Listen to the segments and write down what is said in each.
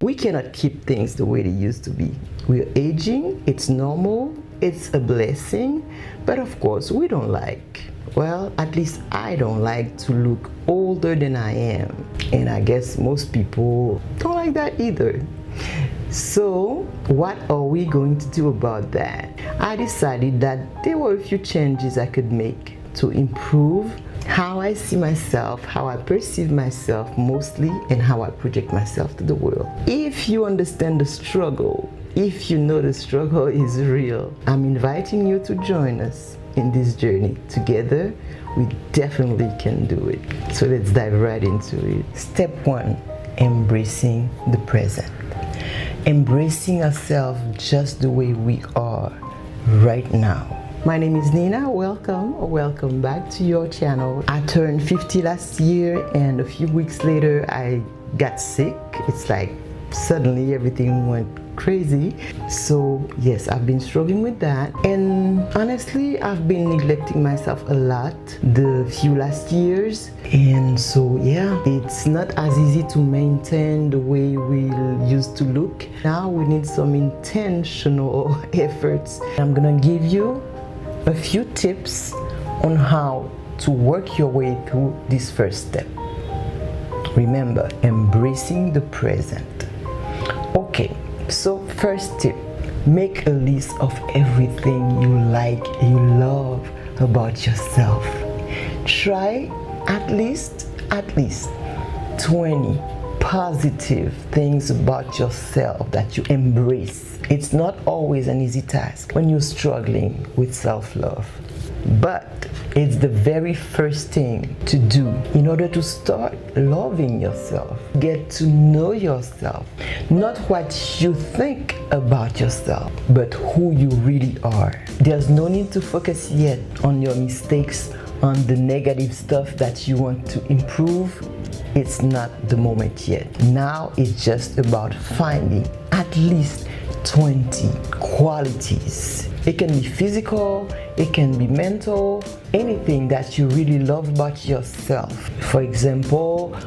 We cannot keep things the way they used to be. We're aging, it's normal, it's a blessing, but of course we don't like, well, at least I don't like to look older than I am. And I guess most people don't like that either. So what are we going to do about that? I decided that there were a few changes I could make to improve how I see myself, how I perceive myself mostly, and how I project myself to the world. If you understand the struggle, if you know the struggle is real, I'm inviting you to join us in this journey. Together, we definitely can do it. So let's dive right into it. Step 1, embracing the present. Embracing ourselves just the way we are right now. My name is Nina. Welcome or welcome back to your channel. I turned 50 last year, and a few weeks later I got sick. It's like suddenly everything went crazy. So yes, I've been struggling with that, and honestly I've been neglecting myself a lot the few last years, and so yeah, it's not as easy to maintain the way we used to look. Now we need some intentional efforts. I'm gonna give you a few tips on how to work your way through this first step. Remember, embracing the present. Okay, so first tip, make a list of everything you like, you love about yourself. Try at least 20 positive things about yourself that you embrace. It's not always an easy task when you're struggling with self-love, but it's the very first thing to do in order to start loving yourself. Get to know yourself, not what you think about yourself, but who you really are. There's no need to focus yet on your mistakes, on the negative stuff that you want to improve. It's not the moment yet. Now it's just about finding at least 20 qualities. It can be physical, it can be mental, anything that you really love about yourself. For example,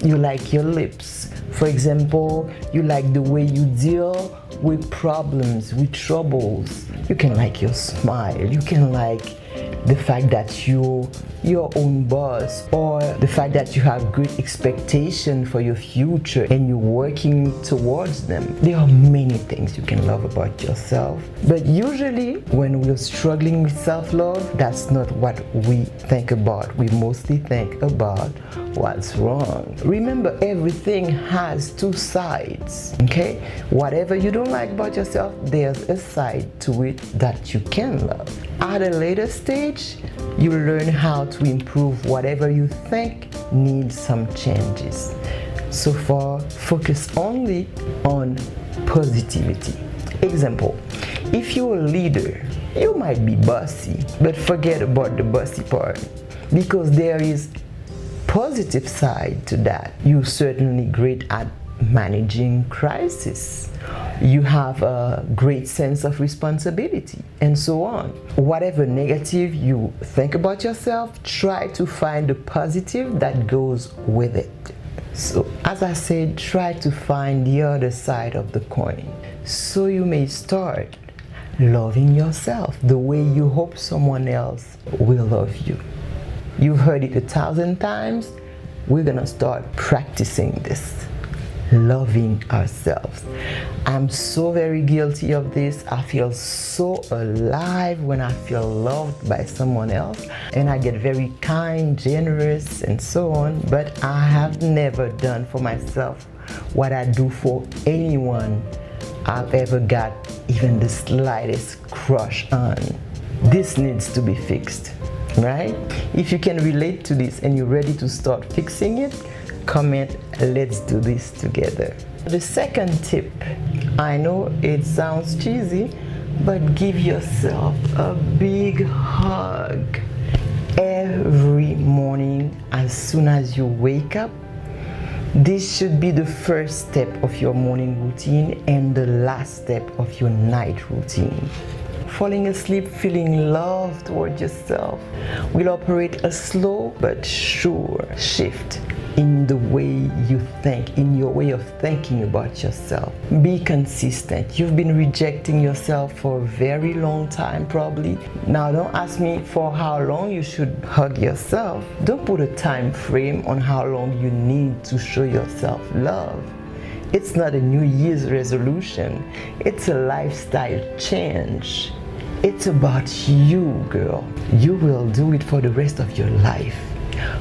you like your lips. For example, you like the way you deal with problems, with troubles. You can like your smile. You can like the fact that you're your own boss, or the fact that you have great expectation for your future and you're working towards them. There are many things you can love about yourself, but usually when we're struggling with self-love, that's not what we think about. We mostly think about what's wrong. Remember, everything has two sides, okay? Whatever you don't like about yourself, there's a side to it that you can love. At a later stage, you learn how to improve whatever you think needs some changes. So far, focus only on positivity. Example, if you're a leader, you might be bossy, but forget about the bossy part, because there is positive side to that. You're certainly great at managing crisis. You have a great sense of responsibility, and so on. Whatever negative you think about yourself, try to find the positive that goes with it. So, as I said, try to find the other side of the coin. So you may start loving yourself the way you hope someone else will love you. You've heard it 1,000 times. We're gonna start practicing this. Loving ourselves. I'm so very guilty of this. I feel so alive when I feel loved by someone else, and I get very kind, generous, and so on, but I have never done for myself what I do for anyone I've ever got even the slightest crush on. This needs to be fixed, right? If you can relate to this and you're ready to start fixing it, comment, let's do this together. The second tip, I know it sounds cheesy, but give yourself a big hug. Every morning, as soon as you wake up, this should be the first step of your morning routine and the last step of your night routine. Falling asleep feeling love toward yourself will operate a slow but sure shift in the way you think, in your way of thinking about yourself. Be consistent. You've been rejecting yourself for a very long time, probably. Now, don't ask me for how long you should hug yourself. Don't put a time frame on how long you need to show yourself love. It's not a New Year's resolution. It's a lifestyle change. It's about you, girl. You will do it for the rest of your life.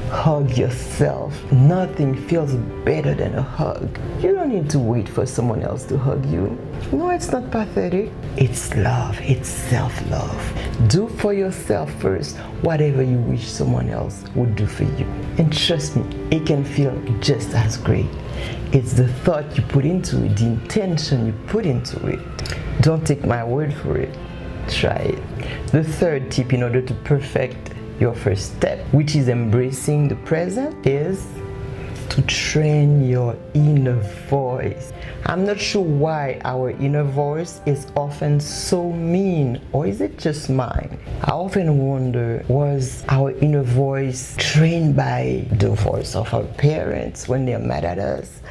Hug yourself. Nothing feels better than a hug. You don't need to wait for someone else to hug you. No, it's not pathetic. It's love. It's self-love. Do for yourself first whatever you wish someone else would do for you. And trust me, it can feel just as great. It's the thought you put into it, the intention you put into it. Don't take my word for it. Try it. The third tip in order to perfect your first step, which is embracing the present, is to train your inner voice. I'm not sure why our inner voice is often so mean, or is it just mine? I often wonder, was our inner voice trained by the voice of our parents when they're mad at us?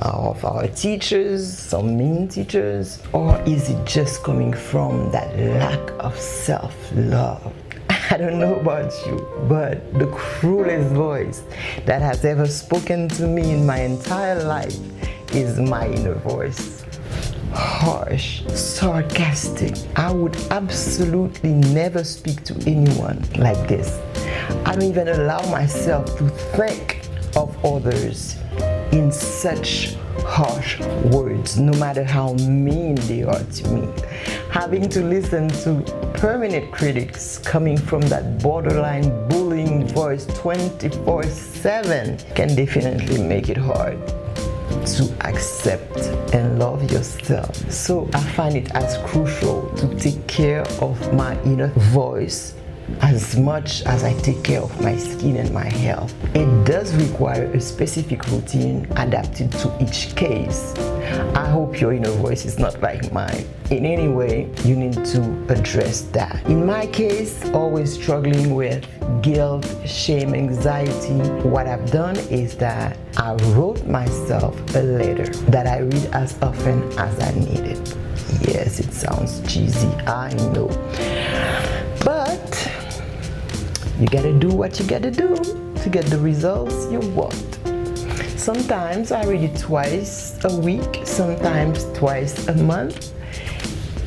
Of our teachers, some mean teachers, or is it just coming from that lack of self-love? I don't know about you, but the cruelest voice that has ever spoken to me in my entire life is my inner voice. Harsh, sarcastic. I would absolutely never speak to anyone like this. I don't even allow myself to think of others in such harsh words, no matter how mean they are to me. Having to listen to permanent critics coming from that borderline bullying voice 24/7 can definitely make it hard to accept and love yourself. So I find it as crucial to take care of my inner voice as much as I take care of my skin and my health. It does require a specific routine adapted to each case. I hope your inner voice is not like mine. In any way, you need to address that. In my case, always struggling with guilt, shame, anxiety, what I've done is that I wrote myself a letter that I read as often as I need it. Yes, it sounds cheesy, I know. But you gotta do what you gotta do to get the results you want. Sometimes I read it twice a week, sometimes twice a month.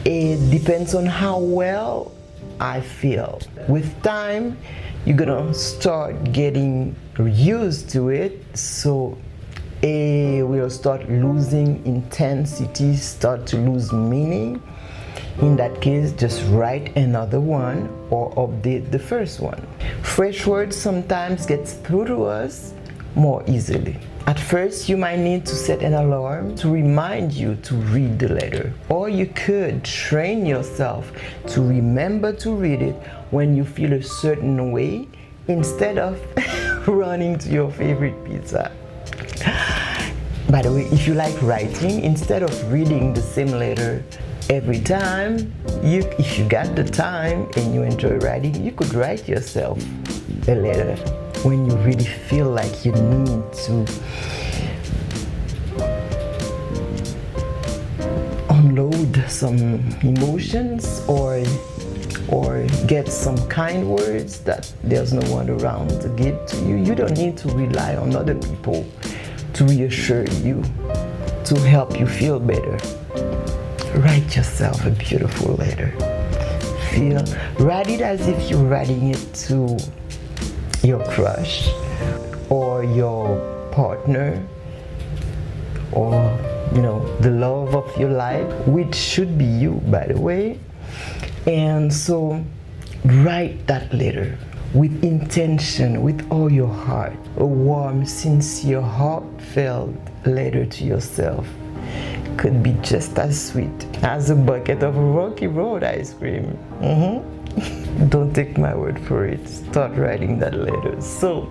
It depends on how well I feel. With time, you're gonna start getting used to it, so it will start losing intensity, start to lose meaning. In that case, just write another one or update the first one. Fresh words sometimes get through to us more easily. At first, you might need to set an alarm to remind you to read the letter. Or you could train yourself to remember to read it when you feel a certain way instead of running to your favorite pizza. By the way, if you like writing, instead of reading the same letter every time, if you got the time and you enjoy writing, you could write yourself a letter when you really feel like you need to unload some emotions or get some kind words that there's no one around to give to you. You don't need to rely on other people to reassure you, to help you feel better. Write yourself a beautiful letter. Write it as if you're writing it to your crush or your partner or the love of your life, which should be you, by the way. And so write that letter with intention, with all your heart, a warm, sincere, heartfelt letter to yourself. Could be just as sweet as a bucket of Rocky Road ice cream. Don't take my word for it. Start writing that letter. So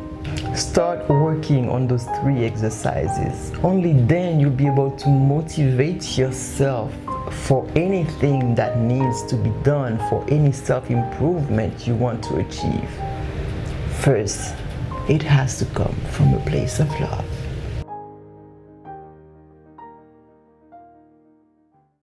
start working on those 3 exercises. Only then you'll be able to motivate yourself for anything that needs to be done, for any self-improvement you want to achieve. First, it has to come from a place of love.